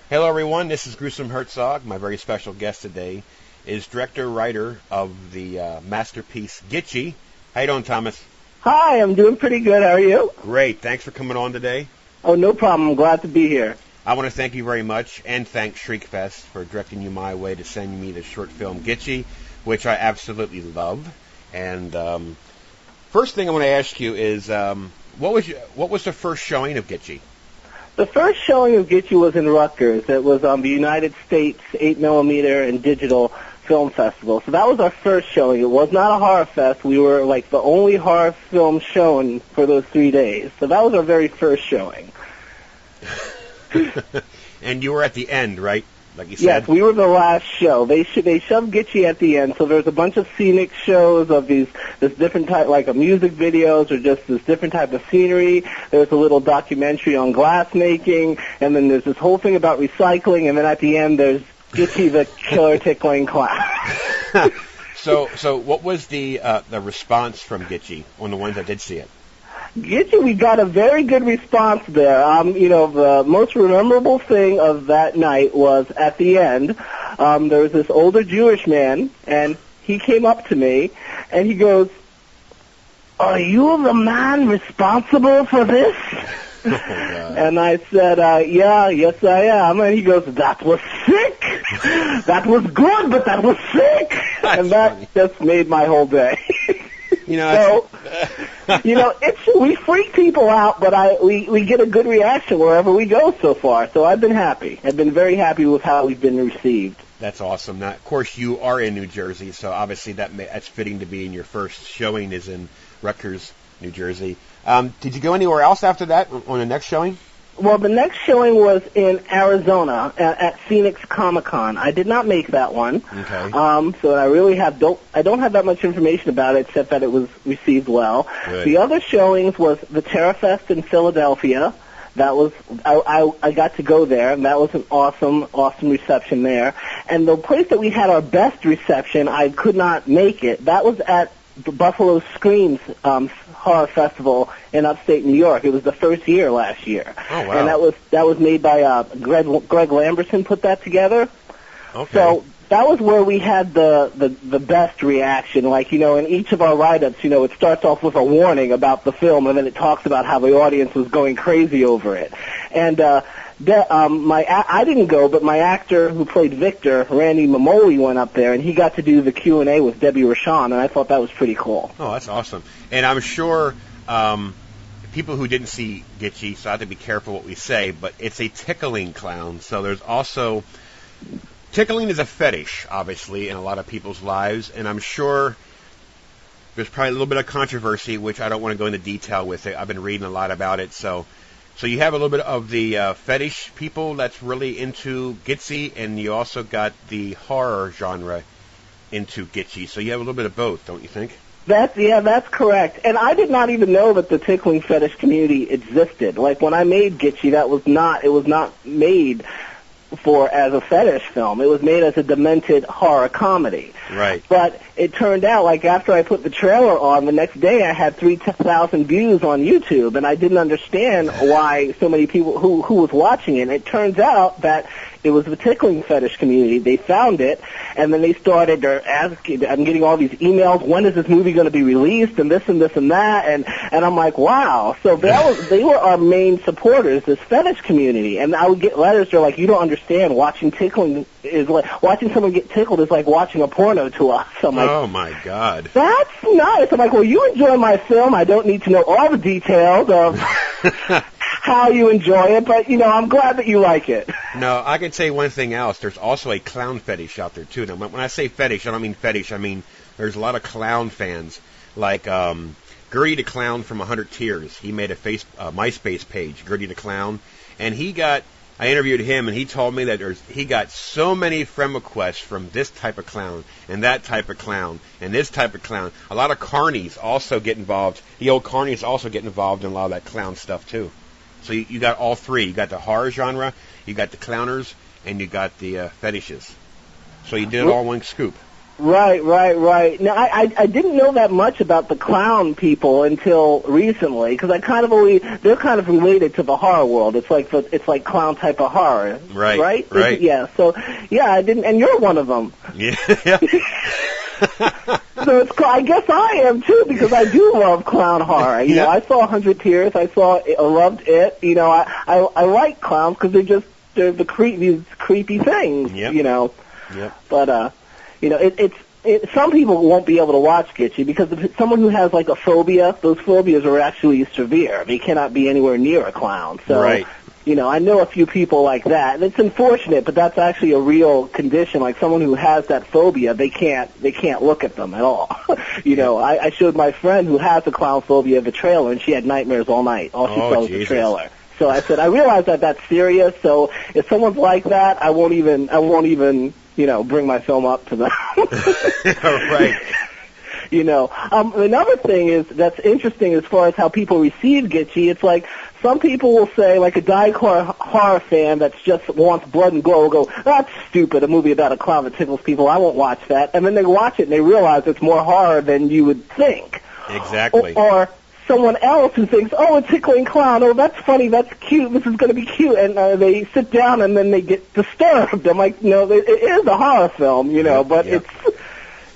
Hello, everyone. This is Gruesome Hertzogg. My very special guest today is director-writer of the masterpiece Gitchy. How you doing, Thomas? Hi, I'm doing pretty good. How are you? Great. Thanks for coming on today. Oh, no problem. I'm glad to be here. I want to thank you very much and thank Shriekfest for directing you my way to send me the short film Gitchy, which I absolutely love. And first thing I want to ask you is, what was the first showing of Gitchy? The first showing of Gitchy was in Rutgers. It was on the United States 8mm and Digital Film Festival. So that was our first showing. It was not a horror fest. We were like the only horror film shown for those 3 days. So that was our very first showing. And you were at the end, right? Like you said? Yes, we were the last show. They shoved Gitchy at the end, so there's a bunch of scenic shows of this different type, like music videos or just this different type of scenery. There's a little documentary on glass making, and then there's this whole thing about recycling, and then at the end there's Gitchy the killer tickling clown. So what was the response from Gitchy on the ones that did see it? Gitchy, we got a very good response there. The most memorable thing of that night was at the end, there was this older Jewish man, and he came up to me, and he goes, "Are you the man responsible for this?" Oh, God. And I said, yes, I am. And he goes, "That was sick. That was good, but that was sick." And that funny. just made my whole day. We freak people out, but we get a good reaction wherever we go so far. So I've been happy. I've been very happy with how we've been received. That's awesome. Now, of course, you are in New Jersey, so obviously that's fitting to be in your first showing is in Rutgers, New Jersey. Did you go anywhere else after that on the next showing? Well, the next showing was in Arizona at Phoenix Comic-Con. I did not make that one. Okay. So I really don't have that much information about it except that it was received well. Good. The other showings was the TerraFest in Philadelphia. That was I got to go there, and that was an awesome reception there. And the place that we had our best reception, I could not make it. That was at the Buffalo Screams Horror Festival in upstate New York. It was the first year last year. Oh, wow. And that was made by Greg Lamberson put that together. Okay. So that was where we had the best reaction. Like, in each of our write-ups, it starts off with a warning about the film, and then it talks about how the audience was going crazy over it. And I didn't go, but my actor who played Victor, Randy Mamoli, went up there, and he got to do the Q&A with Debbie Rochon, and I thought that was pretty cool. Oh, that's awesome. And I'm sure people who didn't see Gitchy, so I have to be careful what we say, but it's a tickling clown. So there's also... Tickling is a fetish, obviously, in a lot of people's lives, and I'm sure there's probably a little bit of controversy, which I don't want to go into detail with it. I've been reading a lot about it, so you have a little bit of the fetish people that's really into Gitchy, and you also got the horror genre into Gitchy, so you have a little bit of both, don't you think? That's correct. And I did not even know that the tickling fetish community existed. Like, when I made Gitchy, it was not made as a fetish film. It was made as a demented horror comedy. Right. But it turned out, like, after I put the trailer on, the next day I had 3,000 views on YouTube, and I didn't understand why so many people who was watching it. It turns out that it was the tickling fetish community. They found it, and then they started asking. I'm getting all these emails. When is this movie going to be released? And this and this and that. And I'm like, wow. So they were our main supporters, this fetish community. And I would get letters. They're like, you don't understand. Watching someone get tickled is like watching a porno to us. I'm like, oh my God. That's nice. I'm like, well, you enjoy my film. I don't need to know all the details of how you enjoy it, but, I'm glad that you like it. No, I can say one thing else. There's also a clown fetish out there, too. Now, when I say fetish, I don't mean fetish. I mean there's a lot of clown fans, like Gertie the Clown from 100 Tears. He made a MySpace page, Gertie the Clown, and I interviewed him, and he told me that he got so many friend requests from this type of clown, and that type of clown, and this type of clown. A lot of carnies also get involved. The old carnies also get involved in a lot of that clown stuff, too. So you got all three. You got the horror genre, you got the clowners, and you got the fetishes. So you did it all in one scoop. Right. Now, I didn't know that much about the clown people until recently, because I kind of they're kind of related to the horror world. It's like clown type of horror. Right? Yeah. So, yeah, I didn't, and you're one of them. Yeah. So it's cool. I guess I am too, because I do love clown horror. You know, I saw 100 Tears. I loved it. You know, I like clowns because they're these creepy things. Yep. You know. Yep. But you know, some people won't be able to watch Gitchy because if it's someone who has like a phobia, those phobias are actually severe. They cannot be anywhere near a clown. So, right. You know, I know a few people like that. And it's unfortunate, but that's actually a real condition. Like someone who has that phobia, they can't look at them at all. You know, I showed my friend who has a clown phobia the trailer, and she had nightmares all night. All she saw was the trailer. So I said, I realize that that's serious. So if someone's like that, I won't even, you know, bring my film up to them. Right. You know, another thing that's interesting as far as how people receive Gitchy. It's like some people will say, like a die-hard horror fan that just wants blood and gore will go, that's stupid, a movie about a clown that tickles people, I won't watch that. And then they watch it and they realize it's more horror than you would think. Exactly. Or someone else who thinks, oh, a tickling clown, oh, that's funny, that's cute, this is going to be cute, and they sit down and then they get disturbed. I'm like, no, it is a horror film, you know, but it's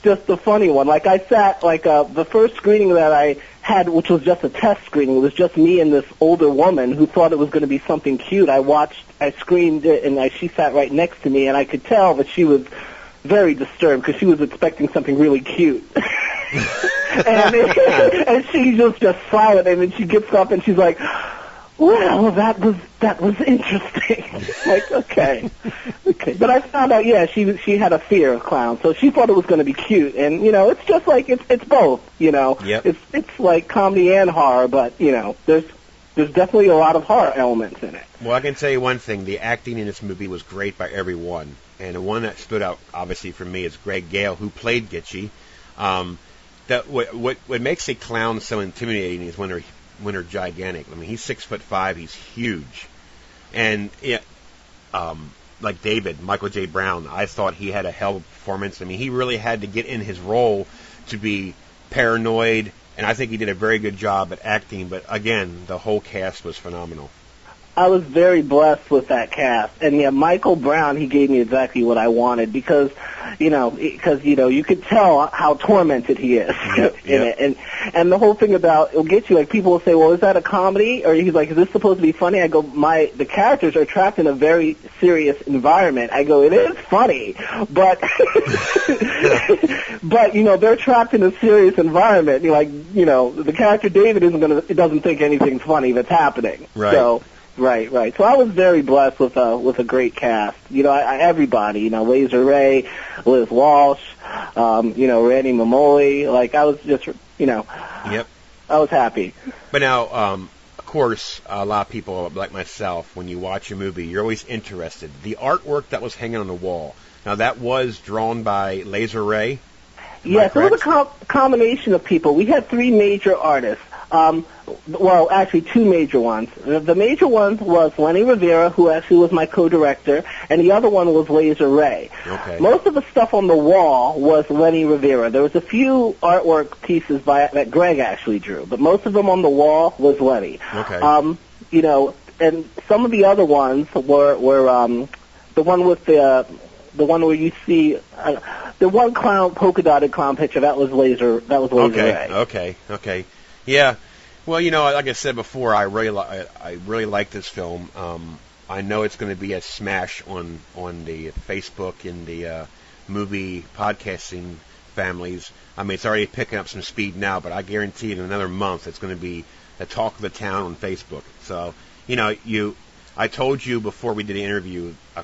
just a funny one. Like I sat, the first screening that I had, which was just a test screening, it was just me and this older woman who thought it was going to be something cute. I screened it, and she sat right next to me, and I could tell that she was very disturbed because she was expecting something really cute. and she just silent, and then she gets up and she's like, well, that was interesting. Like, okay. But I found out, she had a fear of clowns, so she thought it was going to be cute, and you know, it's just like it's both, you know. Yep. It's like comedy and horror, but you know, there's definitely a lot of horror elements in it. Well, I can tell you one thing: the acting in this movie was great by everyone, and the one that stood out, obviously for me, is Greg Gale, who played Gitchy. That what makes a clown so intimidating is when they're gigantic. I mean, he's 6'5", he's huge, and like David, Michael J. Brown, I thought he had a hell of a performance. I mean, he really had to get in his role to be paranoid, and I think he did a very good job at acting. But again, the whole cast was phenomenal. I was very blessed with that cast, and Michael Brown, he gave me exactly what I wanted because you could tell how tormented he is in it, and the whole thing about it'll get you. Like people will say, well, is that a comedy? Or he's like, is this supposed to be funny? I go, the characters are trapped in a very serious environment. I go, it is funny, but but they're trapped in a serious environment. The character David doesn't think anything's funny that's happening. Right. So. Right. So I was very blessed with a great cast. Everybody. Laser Ray, Liz Walsh, Randy Mamoli. Like I was just, Yep. I was happy. But now, of course, a lot of people like myself, when you watch a movie, you're always interested. The artwork that was hanging on the wall. Now that was drawn by Laser Ray. Yes, it was a combination of people. We had three major artists. Well, actually, two major ones. The major one was Lenny Rivera, who actually was my co-director, and the other one was Laser Ray. Okay. Most of the stuff on the wall was Lenny Rivera. There was a few artwork pieces that Greg actually drew, but most of them on the wall was Lenny. Okay. And some of the other ones were the one with the one where you see the one polka dotted clown picture. That was Laser Ray. Okay. Yeah. Well, like I said before, I really like this film. I know it's going to be a smash on the Facebook and the movie podcasting families. I mean, it's already picking up some speed now, but I guarantee in another month it's going to be the talk of the town on Facebook. So, I told you before we did the interview, a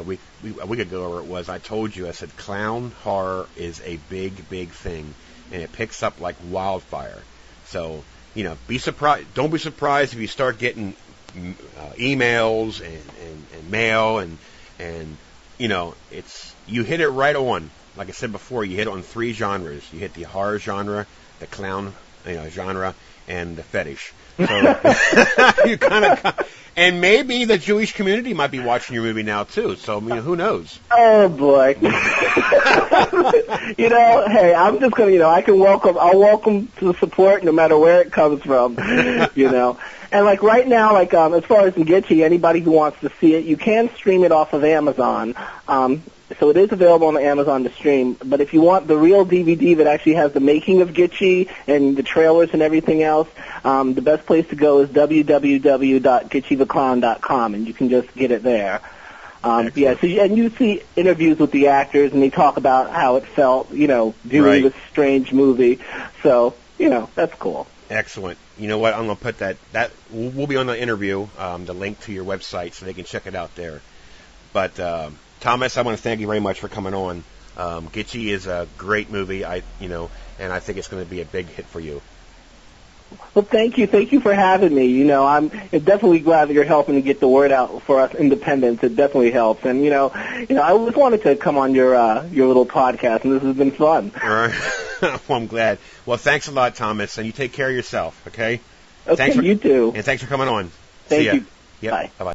week ago, or it was, I told you, I said, clown horror is a big thing, and it picks up like wildfire. So, be surprised. Don't be surprised if you start getting emails and mail and you hit it right on. Like I said before, you hit it on three genres. You hit the horror genre, the clown genre, and the fetish. So you kind of, and maybe the Jewish community might be watching your movie now too. So I mean, who knows? Oh boy. Hey, I'm just gonna, I'll welcome the support no matter where it comes from. And like right now, like as far as Gitchy, anybody who wants to see it, you can stream it off of Amazon. So it is available on Amazon to stream. But if you want the real DVD that actually has the making of Gitchy and the trailers and everything else, the best place to go is www.gitchytheclown.com, and you can just get it there. And you see interviews with the actors, and they talk about how it felt, doing this strange movie. So, that's cool. Excellent. You know what? I'm going to put that will be on the interview, the link to your website so they can check it out there. But, Thomas, I want to thank you very much for coming on. Gitchy is a great movie, and I think it's going to be a big hit for you. Well, thank you. Thank you for having me. I'm definitely glad that you're helping to get the word out for us independents. It definitely helps. And, I always wanted to come on your little podcast, and this has been fun. All right. Well, I'm glad. Well, thanks a lot, Thomas, and you take care of yourself, okay? Okay, you too. And thanks for coming on. Thank See ya. you. Yep. Bye. Bye-bye.